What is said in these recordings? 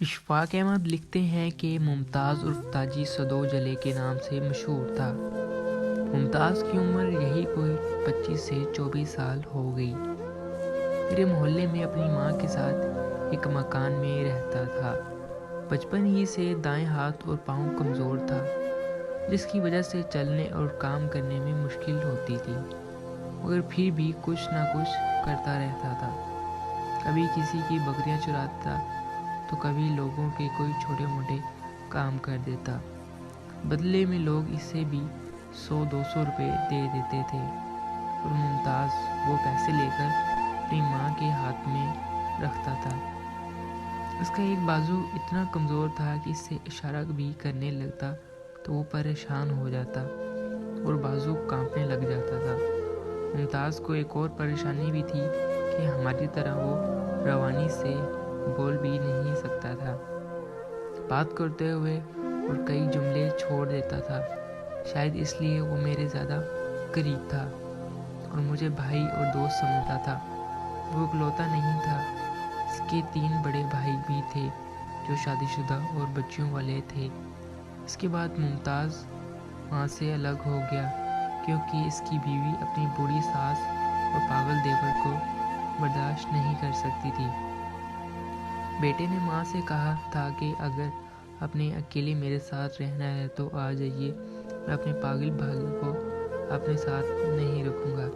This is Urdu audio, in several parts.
اشفاق احمد لکھتے ہیں کہ ممتاز عرف تاجی صدو جلے کے نام سے مشہور تھا۔ ممتاز کی عمر یہی کوئی 25 سے 24 سال ہو گئی۔ میرے محلے میں اپنی ماں کے ساتھ ایک مکان میں رہتا تھا۔ بچپن ہی سے دائیں ہاتھ اور پاؤں کمزور تھا، جس کی وجہ سے چلنے اور کام کرنے میں مشکل ہوتی تھی، مگر پھر بھی کچھ نہ کچھ کرتا رہتا تھا۔ کبھی کسی کی بکریاں چراتا تو کبھی لوگوں کے کوئی چھوٹے موٹے کام کر دیتا۔ بدلے میں لوگ اسے بھی 100-200 روپے دے دیتے تھے اور ممتاز وہ پیسے لے کر اپنی ماں کے ہاتھ میں رکھتا تھا۔ اس کا ایک بازو اتنا کمزور تھا کہ اس سے اشارہ بھی کرنے لگتا تو وہ پریشان ہو جاتا اور بازو کانپنے لگ جاتا تھا۔ ممتاز کو ایک اور پریشانی بھی تھی کہ ہماری طرح وہ روانی سے بول بھی نہیں سکتا تھا۔ بات کرتے ہوئے اور کئی جملے چھوڑ دیتا تھا، شاید اس لیے وہ میرے زیادہ قریب تھا اور مجھے بھائی اور دوست سمجھتا تھا۔ وہ اکلوتا نہیں تھا، اس کے 3 بڑے بھائی بھی تھے جو شادی شدہ اور بچیوں والے تھے۔ اس کے بعد ممتاز وہاں سے الگ ہو گیا کیونکہ اس کی بیوی اپنی بوڑھی ساس اور پاگل دیور کو برداشت نہیں کر سکتی تھی۔ بیٹے نے ماں سے کہا تھا کہ اگر آپ نے اکیلے میرے ساتھ رہنا ہے تو آ جائیے، میں اپنے پاگل بھائی کو اپنے ساتھ نہیں رکھوں گا۔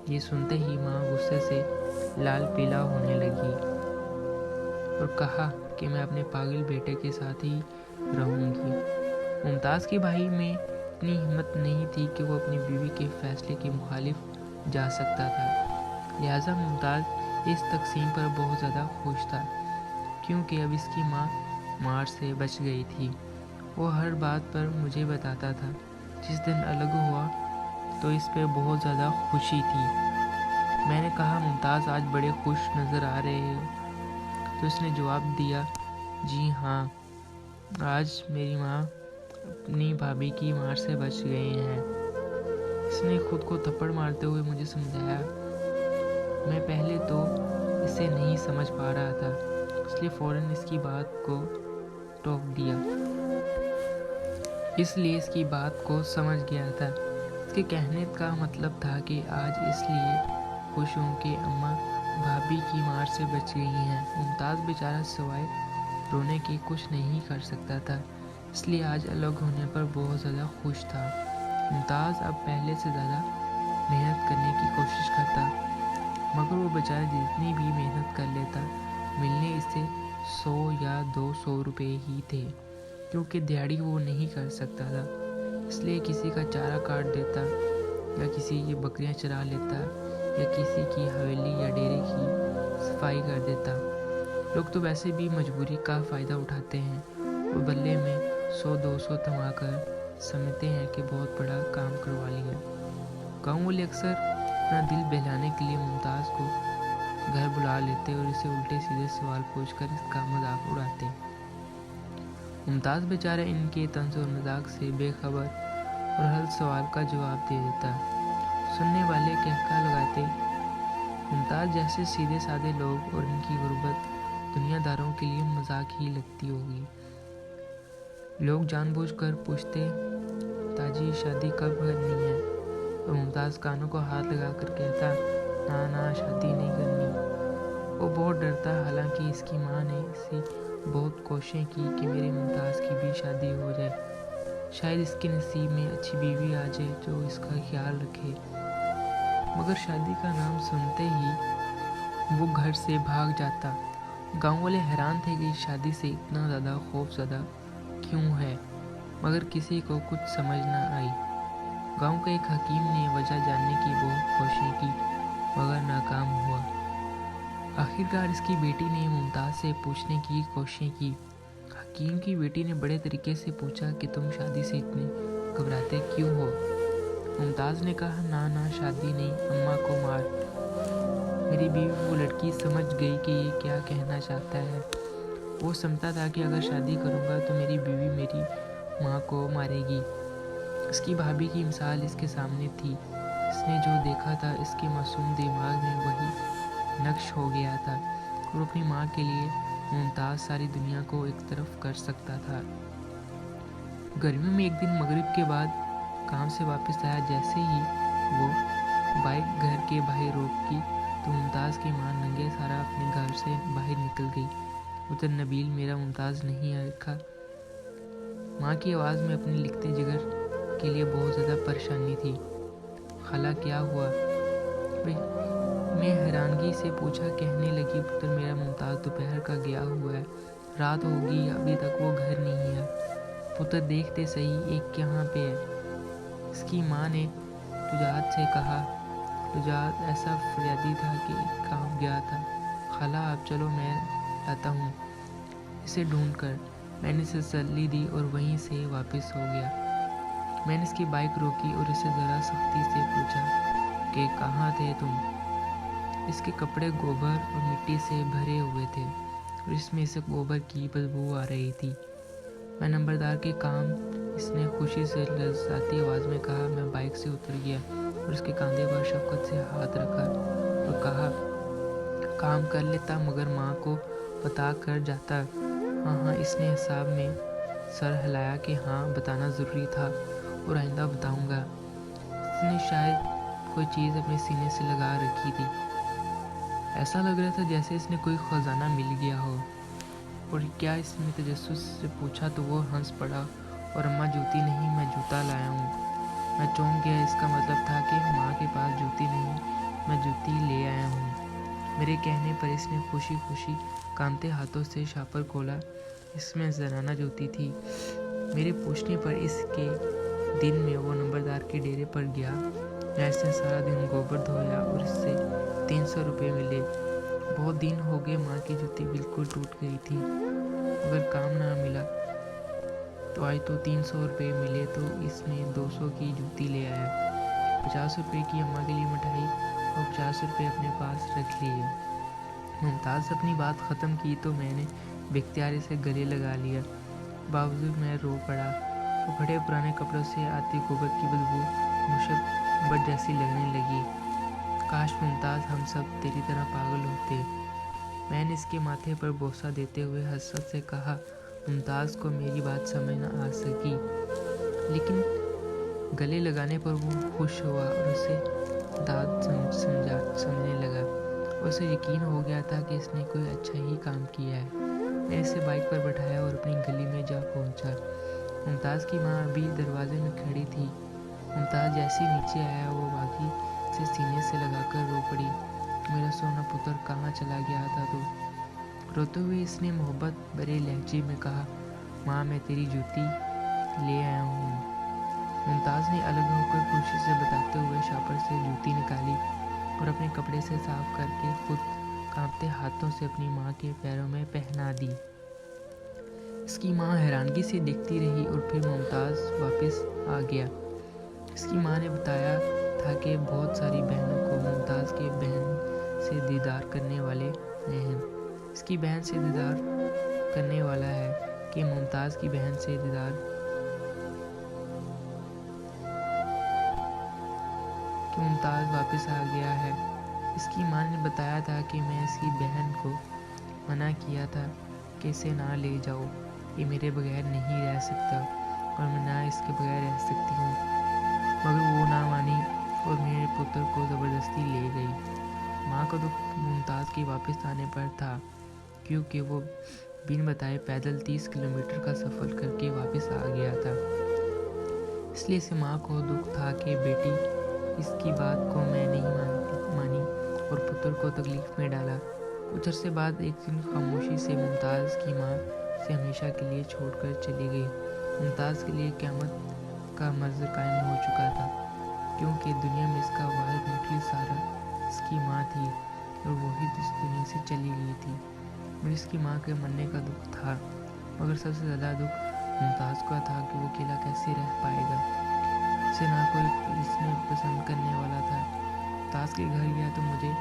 یہ سنتے ہی ماں غصے سے لال پیلا ہونے لگی اور کہا کہ میں اپنے پاگل بیٹے کے ساتھ ہی رہوں گی۔ ممتاز کے بھائی میں اتنی ہمت نہیں تھی کہ وہ اپنی بیوی کے فیصلے کے مخالف جا سکتا تھا، لہٰذا ممتاز اس تقسیم پر بہت زیادہ خوش تھا کیونکہ اب اس کی ماں مار سے بچ گئی تھی۔ وہ ہر بات پر مجھے بتاتا تھا۔ جس دن الگ ہوا تو اس پہ بہت زیادہ خوشی تھی۔ میں نے کہا ممتاز آج بڑے خوش نظر آ رہے ہو، تو اس نے جواب دیا جی ہاں، آج میری ماں اپنی بھابھی کی مار سے بچ گئے ہیں۔ اس نے خود کو تھپڑ مارتے ہوئے مجھے سمجھایا۔ میں پہلے تو اسے نہیں سمجھ پا رہا تھا، اس لیے فوراً اس کی بات کو ٹوک دیا۔ اس لیے اس کی بات کو سمجھ گیا تھا۔ اس کے کہنے کا مطلب تھا کہ آج اس لیے خوش ہوں کہ اماں بھابھی کی مار سے بچ گئی ہیں۔ ممتاز بیچارہ سوائے رونے کے کچھ نہیں کر سکتا تھا، اس لیے آج الگ ہونے پر بہت زیادہ خوش تھا۔ ممتاز اب پہلے سے زیادہ محنت کرنے کی کوشش کرتا، مگر وہ بیچارہ جتنی بھی محنت کر لیتا، ملنے اسے 100 یا 200 روپے ہی تھے کیونکہ دیہڑی وہ نہیں کر سکتا تھا۔ اس لیے کسی کا چارہ کاٹ دیتا یا کسی کی بکریاں چرا لیتا یا کسی کی حویلی یا ڈیرے کی صفائی کر دیتا۔ لوگ تو ویسے بھی مجبوری کا فائدہ اٹھاتے ہیں اور بدلے میں 100-200 تھما کر سمجھتے ہیں کہ بہت بڑا کام کروا لیا۔ گاؤں والے اکثر اپنا دل بہلانے کے لیے ممتاز کو گھر بلا لیتے اور اسے الٹے سیدھے سوال پوچھ کر اس کا مذاق اڑاتے۔ ممتاز بیچارہ ان کے طنز اور مذاق سے بے خبر اور ہر سوال کا جواب دے دیتا۔ سننے والے کہکا لگاتے، ممتاز جیسے سیدھے سادے لوگ اور ان کی غربت دنیا داروں کے لیے مذاق ہی لگتی ہوگی۔ لوگ جان بوجھ کر پوچھتے تاجی شادی کب کرنی ہے، اور ممتاز کانوں کو ہاتھ لگا کر کہتا نا شادی نہیں کرنی۔ وہ بہت ڈرتا، حالانکہ اس کی ماں نے اسے بہت کوششیں کی کہ میرے ممتاز کی بھی شادی ہو جائے، شاید اس کے نصیب میں اچھی بیوی آ جائے جو اس کا خیال رکھے، مگر شادی کا نام سنتے ہی وہ گھر سے بھاگ جاتا۔ گاؤں والے حیران تھے کہ شادی سے اتنا زیادہ خوف زدہ کیوں ہے، مگر کسی کو کچھ سمجھ نہ آئی۔ گاؤں کے ایک حکیم نے وجہ جاننے کی بہت کوششیں کی مگر ناکام ہوا۔ آخرکار اس کی بیٹی نے ممتاز سے پوچھنے کی کوششیں کی۔ حکیم کی بیٹی نے بڑے طریقے سے پوچھا کہ تم شادی سے اتنے گھبراتے کیوں ہو؟ ممتاز نے کہا نا شادی نہیں، اماں کو مار۔ میری بیوی وہ لڑکی سمجھ گئی کہ یہ کیا کہنا چاہتا ہے۔ وہ سمجھتا تھا کہ اگر شادی کروں گا تو میری بیوی میری ماں کو مارے گی۔ اس کی بھابھی کی مثال اس کے سامنے تھی۔ اس نے جو دیکھا تھا اس کے معصوم دماغ میں وہی نقش ہو گیا تھا اور اپنی ماں کے لیے ممتاز ساری دنیا کو ایک طرف کر سکتا تھا۔ گرمیوں میں ایک دن مغرب کے بعد کام سے واپس آیا، جیسے ہی وہ بائک گھر کے باہر روکی تو ممتاز کی ماں ننگے سارا اپنے گھر سے باہر نکل گئی۔ ادھر نبیل میرا ممتاز نہیں رکھا۔ ماں کی آواز میں اپنے لکھتے جگر کے لیے بہت زیادہ پریشانی تھی۔ خالہ کیا ہوا؟ میں حیرانگی سے پوچھا۔ کہنے لگی پتر میرا ممتاز دوپہر کا گیا ہوا ہے، رات ہوگی ابھی تک وہ گھر نہیں ہے۔ پتر دیکھتے صحیح ایک کہاں پہ ہے؟ اس کی ماں نے رجات سے کہا۔ رجات ایسا فریادی تھا کہ کانپ گیا تھا۔ خالہ آپ چلو میں لاتا ہوں اسے ڈھونڈ کر۔ میں نے اسے تسلی دی اور وہیں سے واپس ہو گیا۔ میں نے اس کی بائک روکی اور اسے ذرا سختی سے پوچھا کہ کہاں تھے تم؟ اس کے کپڑے گوبر اور مٹی سے بھرے ہوئے تھے اور اس میں سے گوبر کی بدبو آ رہی تھی۔ میں نمبردار کے کام، اس نے خوشی سے لرزاتی آواز میں کہا۔ میں بائک سے اتر گیا اور اس کے کاندھے پر شفقت سے ہاتھ رکھا اور کہا کام کر لیتا مگر ماں کو بتا کر جاتا۔ ہاں اس نے حساب میں سر ہلایا کہ ہاں بتانا ضروری تھا اور آئندہ بتاؤں گا۔ اس نے شاید کوئی چیز اپنے سینے سے لگا رکھی تھی۔ ایسا لگ رہا تھا جیسے اس نے کوئی خزانہ مل گیا ہو۔ اور کیا اس نے تجسس سے پوچھا تو وہ ہنس پڑا اور اماں جوتی نہیں، میں جوتا لایا ہوں۔ میں چونک گیا۔ اس کا مطلب تھا کہ ماں کے پاس جوتی نہیں، میں جوتی لے آیا ہوں۔ میرے کہنے پر اس نے خوشی خوشی کانپتے ہاتھوں سے شاپر کھولا۔ اس میں زنانہ جوتی تھی۔ میرے پوچھنے پر اس کے دن میں وہ نمبردار کے ڈیرے پر گیا جہاں اس نے سارا دن گوبر دھویا اور اس سے 300 روپے ملے۔ بہت دن ہو گئے، ماں کی جوتی بالکل ٹوٹ گئی تھی مگر کام نہ ملا تو آج تو 300 روپے ملے تو اس نے 200 کی جوتی لے آیا۔ 50 روپے کی اماں کے لیے مٹھائی اور 50 روپے اپنے پاس رکھ لیے۔ ممتاز اپنی بات ختم کی تو میں نے بے اختیاری سے گلے لگا لیا۔ باوجود میں رو پڑا۔ وہ پھٹے پرانے کپڑوں سے آتی گوبر کی بدبو مشک جیسی لگنے لگی۔ کاش ممتاز ہم سب تیری طرح پاگل ہوتے۔ میں نے اس کے ماتھے پر بوسہ دیتے ہوئے حسرت سے کہا۔ ممتاز کو میری بات سمجھ نہ آ سکی لیکن گلے لگانے پر وہ خوش ہوا اور اسے داد سمجھنے لگا اور اسے یقین ہو گیا تھا کہ اس نے کوئی اچھا ہی کام کیا ہے۔ میں نے اسے بائک پر بٹھایا اور اپنی گلی میں جا پہنچا۔ ممتاز کی ماں ابھی دروازے میں کھڑی تھی۔ ممتاز جیسے نیچے آیا وہ باغی سے سینے سے لگا کر رو پڑی۔ میرا سونا پتر کہاں چلا گیا تھا تو؟ روتے ہوئے اس نے محبت بھرے لہجے میں کہا ماں میں تیری جوتی لے آیا ہوں۔ ممتاز نے الگ ہو کر خوشی سے بتاتے ہوئے شاپر سے جوتی نکالی اور اپنے کپڑے سے صاف کر کے خود کانپتے ہاتھوں سے اپنی ماں کے پیروں میں پہنا دی۔ اس کی ماں حیرانگی سے دیکھتی رہی اور پھر ممتاز واپس آ گیا۔ اس کی ماں نے بتایا تھا کہ بہت ساری بہنوں کو ممتاز کے بہن سے دیدار کرنے والے ہیں۔ اس کی بہن سے دیدار کرنے والا ہے کہ ممتاز کی بہن سے دیدار کہ ممتاز واپس آ گیا ہے۔ اس کی ماں نے بتایا تھا کہ میں اس کی بہن کو منع کیا تھا کہ اسے نہ لے جاؤ، یہ میرے بغیر نہیں رہ سکتا اور میں نہ اس کے بغیر رہ سکتی ہوں، مگر وہ نہ مانی اور میرے پتر کو زبردستی لے گئی۔ ماں کا دکھ ممتاز کے واپس آنے پر تھا کیونکہ وہ بن بتائے پیدل 30 کلومیٹر کا سفر کر کے واپس آ گیا تھا۔ اس لیے اسے ماں کو دکھ تھا کہ بیٹی اس کی بات کو میں نہیں مانی اور پتر کو تکلیف میں ڈالا۔ کچھ عرصے بعد ایک دن خاموشی سے ممتاز کی ماں سے ہمیشہ کے لیے چھوڑ کر چلی گئی۔ ممتاز کے لیے قیامت کا منظر قائم ہو چکا تھا کیونکہ دنیا میں اس کا واحد مخلص سہارا اس کی ماں تھی اور وہی اس دنیا سے چلی گئی تھی۔ مجھے اس کی ماں کے مرنے کا دکھ تھا مگر سب سے زیادہ دکھ ممتاز کا تھا کہ وہ اکیلا کیسے رہ پائے گا۔ اسے نہ کوئی اس میں پسند کرنے والا تھا۔ ممتاز کے گھر گیا تو مجھے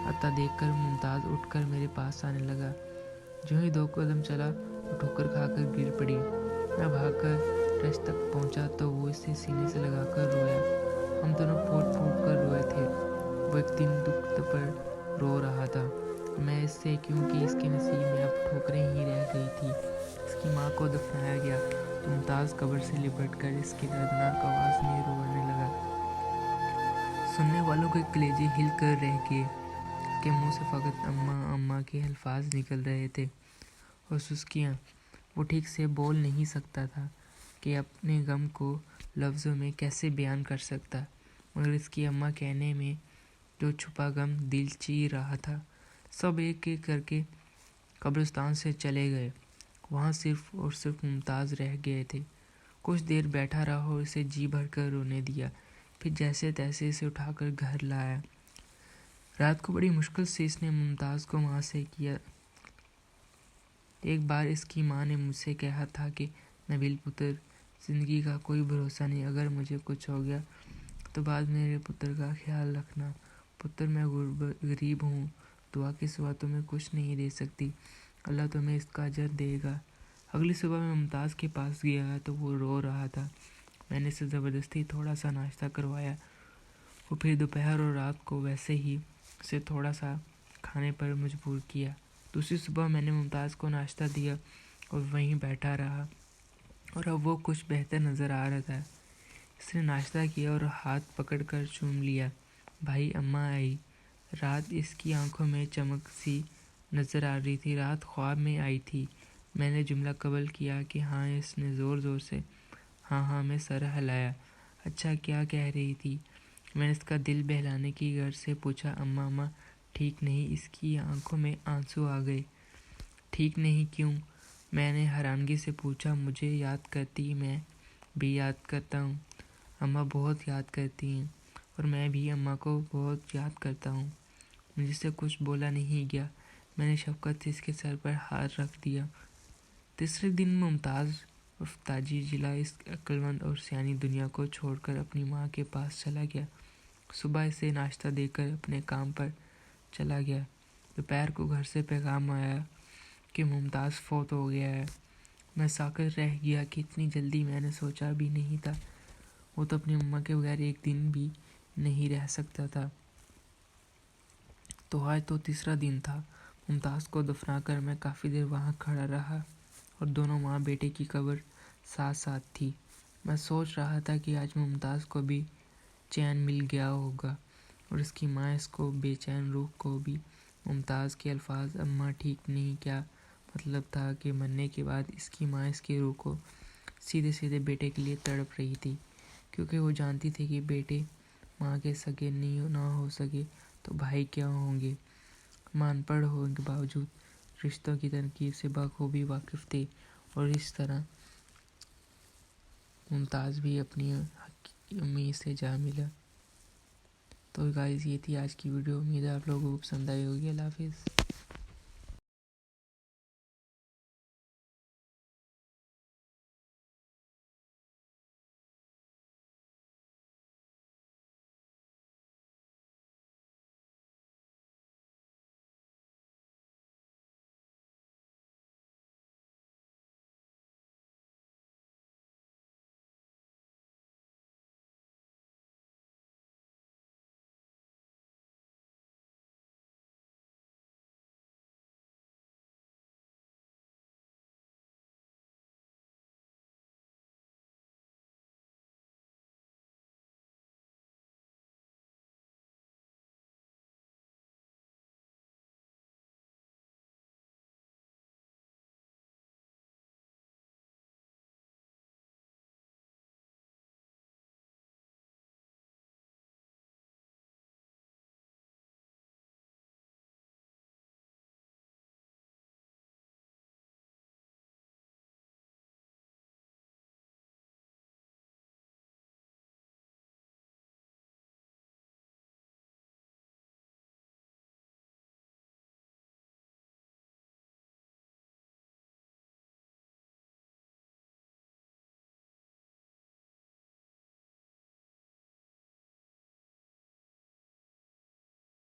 آتا دیکھ کر ممتاز اٹھ کر میرے پاس آنے لگا۔ جو ہی 2 قدم چلا وہ ٹھوکر کھا کر گر پڑی۔ میں بھاگ کر ٹرچ تک پہنچا تو وہ اسے سینے سے لگا کر رویا۔ ہم دونوں پھوٹ پھوٹ کر روئے تھے۔ وہ ایک دن دکھ پر رو رہا تھا میں اس سے کیونکہ اس کے نصیب میں اب ٹھوکریں ہی رہ گئی تھی۔ اس کی ماں کو دفنایا گیا تو ممتاز قبر سے لپٹ کر اس کی دردناک آواز میں رونے لگا۔ سننے والوں کے کلیجے ہل کر رہ گئے کہ منہ سے فقط اماں اماں کے الفاظ نکل رہے تھے اور سسکیاں۔ وہ ٹھیک سے بول نہیں سکتا تھا کہ اپنے غم کو لفظوں میں کیسے بیان کر سکتا، مگر اس کی اماں کہنے میں جو چھپا غم دل چیر رہا تھا۔ سب ایک ایک کر کے قبرستان سے چلے گئے، وہاں صرف اور صرف ممتاز رہ گئے تھے۔ کچھ دیر بیٹھا رہا اور اسے جی بھر کر رونے دیا، پھر جیسے تیسے اسے اٹھا کر گھر لایا۔ رات کو بڑی مشکل سے اس نے ممتاز کو وہاں سے کیا۔ ایک بار اس کی ماں نے مجھ سے کہا تھا کہ نبیل پتر، زندگی کا کوئی بھروسہ نہیں، اگر مجھے کچھ ہو گیا تو بعد میرے پتر کا خیال رکھنا۔ پتر، میں غریب ہوں، دعا کے سوا تمہیں کچھ نہیں دے سکتی، اللہ تمہیں اس کا اجر دے گا۔ اگلی صبح میں ممتاز کے پاس گیا تو وہ رو رہا تھا۔ میں نے اسے زبردستی تھوڑا سا ناشتہ کروایا اور پھر دوپہر اور رات کو ویسے ہی اسے تھوڑا سا کھانے پر مجبور کیا۔ دوسری صبح میں نے ممتاز کو ناشتہ دیا اور وہیں بیٹھا رہا، اور اب وہ کچھ بہتر نظر آ رہا تھا۔ اس نے ناشتہ کیا اور ہاتھ پکڑ کر چوم لیا۔ بھائی، اماں آئی۔ رات اس کی آنکھوں میں چمک سی نظر آ رہی تھی۔ رات خواب میں آئی تھی۔ میں نے جملہ قبل کیا کہ ہاں۔ اس نے زور زور سے ہاں میں سر ہلایا۔ اچھا، کیا کہہ رہی تھی؟ میں نے اس کا دل بہلانے کی غرض سے پوچھا۔ اماں ٹھیک نہیں۔ اس کی آنکھوں میں آنسو آ گئے۔ ٹھیک نہیں کیوں؟ میں نے حیرانگی سے پوچھا۔ مجھے یاد کرتی، میں بھی یاد کرتا ہوں۔ اماں بہت یاد کرتی ہیں اور میں بھی اماں کو بہت یاد کرتا ہوں۔ مجھ سے کچھ بولا نہیں گیا۔ میں نے شفقت سے اس کے سر پر ہاتھ رکھ دیا۔ تیسرے دن ممتاز عرف تاجی جلا اس عقلمند اور سیانی دنیا کو چھوڑ کر اپنی ماں کے پاس چلا گیا۔ صبح اسے ناشتہ دے کر اپنے کام پر چلا گیا۔ دوپہر کو گھر سے پیغام آیا کہ ممتاز فوت ہو گیا ہے۔ میں ساکت رہ گیا کہ اتنی جلدی، میں نے سوچا بھی نہیں تھا۔ وہ تو اپنی اماں کے بغیر ایک دن بھی نہیں رہ سکتا تھا۔ تو آج تو تیسرا دن تھا۔ ممتاز کو دفنا کر میں کافی دیر وہاں کھڑا رہا اور دونوں ماں بیٹے کی قبر ساتھ ساتھ تھی۔ میں سوچ رہا تھا کہ آج ممتاز کو بھی چین مل گیا ہوگا اور اس کی ماں اس کو بے چین روح کو بھی۔ ممتاز کے الفاظ اماں ٹھیک نہیں کیا مطلب تھا کہ مرنے کے بعد اس کی ماں اس کی روح کو سیدھے سیدھے بیٹے کے لیے تڑپ رہی تھی، کیونکہ وہ جانتی تھی کہ بیٹے ماں کے سگے نہ ہو سکے تو بھائی کیا ہوں گے۔ ماں ان پڑھ ہونے کے باوجود رشتوں کی ترکیب سے بخوبی واقف تھے، اور اس طرح ممتاز بھی اپنی امی سے جا ملا۔ تو گائز، یہ تھی آج کی ویڈیو۔ امید ہے آپ لوگوں کو پسند آئی ہوگی۔ اللہ حافظ۔